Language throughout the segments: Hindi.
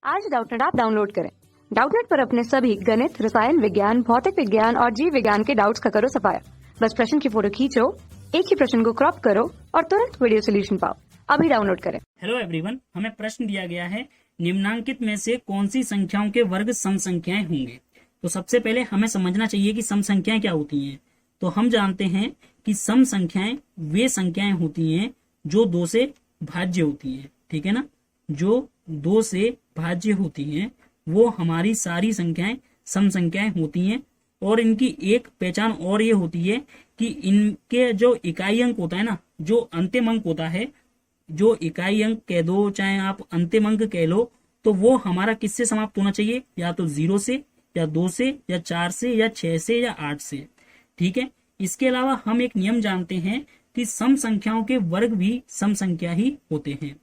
आज डाउटनेट ऐप डाउनलोड करें। डाउटनेट पर अपने सभी गणित, रसायन विज्ञान, भौतिक विज्ञान और जीव विज्ञान के डाउट्स का करो सफाया। बस प्रश्न की फोटो खींचो, एक ही प्रश्न को क्रॉप करो और तुरंत वीडियो सोल्यूशन पाओ। अभी डाउनलोड करें। हेलो एवरीवन, हमें प्रश्न दिया गया है निम्नांकित में से कौन सी संख्याओं के वर्ग सम संख्याएं होंगे। तो सबसे पहले हमें समझना चाहिए कि सम संख्याएं क्या होती हैं। तो हम जानते हैं कि सम संख्याएं वे संख्याएं होती हैं जो 2 से भाज्य होती हैं, ठीक है ना। जो 2 से भाज्य होती हैं वो हमारी सारी संख्याएं सम संख्याएं होती हैं। और इनकी एक पहचान और ये होती है कि इनके जो इकाई अंक होता है ना, जो अंतिम अंक होता है, जो इकाई अंक कह दो चाहे आप अंतिम अंक कह लो, तो वो हमारा किससे समाप्त होना चाहिए, या तो 0 से, या 2 से, या 4 से, या 6 से, या 8 से, ठीक है। इसके अलावा हम एक नियम जानते हैं कि सम संख्याओं के वर्ग भी सम संख्या ही होते हैं।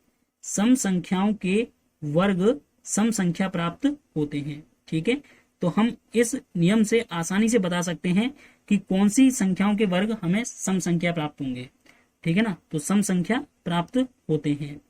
सम संख्याओं के वर्ग सम संख्या प्राप्त होते हैं, ठीक है। तो हम इस नियम से आसानी से बता सकते हैं कि कौन सी संख्याओं के वर्ग हमें सम संख्या प्राप्त होंगे, ठीक है ना। तो सम संख्या प्राप्त होते हैं,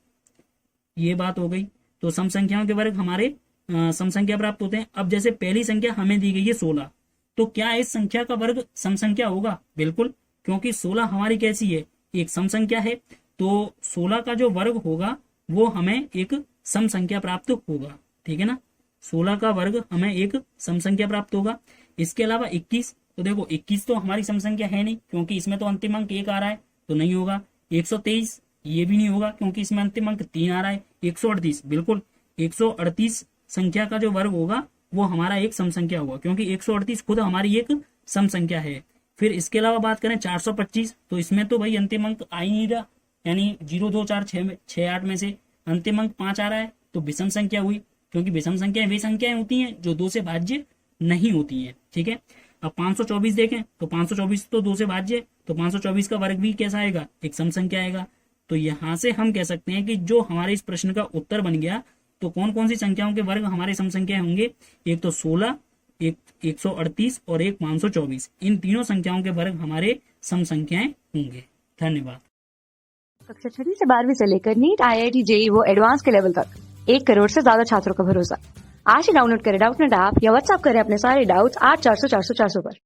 ये बात हो गई। तो सम संख्याओं के वर्ग हमारे सम संख्या प्राप्त होते हैं। अब जैसे पहली संख्या हमें दी गई है 16, तो क्या इस संख्या का वर्ग सम संख्या होगा? बिल्कुल, क्योंकि 16 हमारी कैसी है, एक सम संख्या है। तो 16 का जो वर्ग होगा वो हमें एक सम संख्या प्राप्त होगा, ठीक है ना। 16 का वर्ग हमें एक सम संख्या प्राप्त होगा। इसके अलावा 21, तो देखो 21 तो हमारी सम संख्या है नहीं, क्योंकि इसमें तो अंतिम अंक 1 आ रहा है, तो नहीं होगा। 123 ये भी नहीं होगा, क्योंकि इसमें अंतिम अंक 3 आ रहा है। 138, बिल्कुल 138 संख्या का जो वर्ग होगा वो हमारा एक सम संख्या होगा, क्योंकि 138 खुद हमारी एक सम संख्या है। फिर इसके अलावा बात करें 425, तो इसमें तो भाई अंतिम अंक आ ही नहीं रहा, यानी 0 2 4 6 8 में से अंतिम अंक 5 आ रहा है, तो विषम संख्या हुई, क्योंकि विषम संख्याएं वे संख्याएं होती हैं जो 2 से भाज्य नहीं होती हैं, ठीक है। अब 524 देखें तो 524 तो 2 से भाज्य है, तो 524 का वर्ग भी कैसा आएगा, एक सम संख्या आएगा। तो यहां से हम कह सकते हैं कि जो हमारे इस प्रश्न का उत्तर बन गया, तो कौन कौन सी संख्याओं के वर्ग हमारे सम संख्या होंगे, एक तो 16, एक 138 और एक 524। इन तीनों संख्याओं के वर्ग हमारे सम संख्याएं होंगे। धन्यवाद। कक्षा 6 से 12वीं से लेकर नीट, IIT, JEE वो एडवांस के लेवल तक 1 करोड़ से ज्यादा छात्रों का भरोसा। आज ही डाउनलोड करें डाउटनेट ऐप या व्हाट्सएप करें अपने सारे डाउट्स 8400 400 400 पर।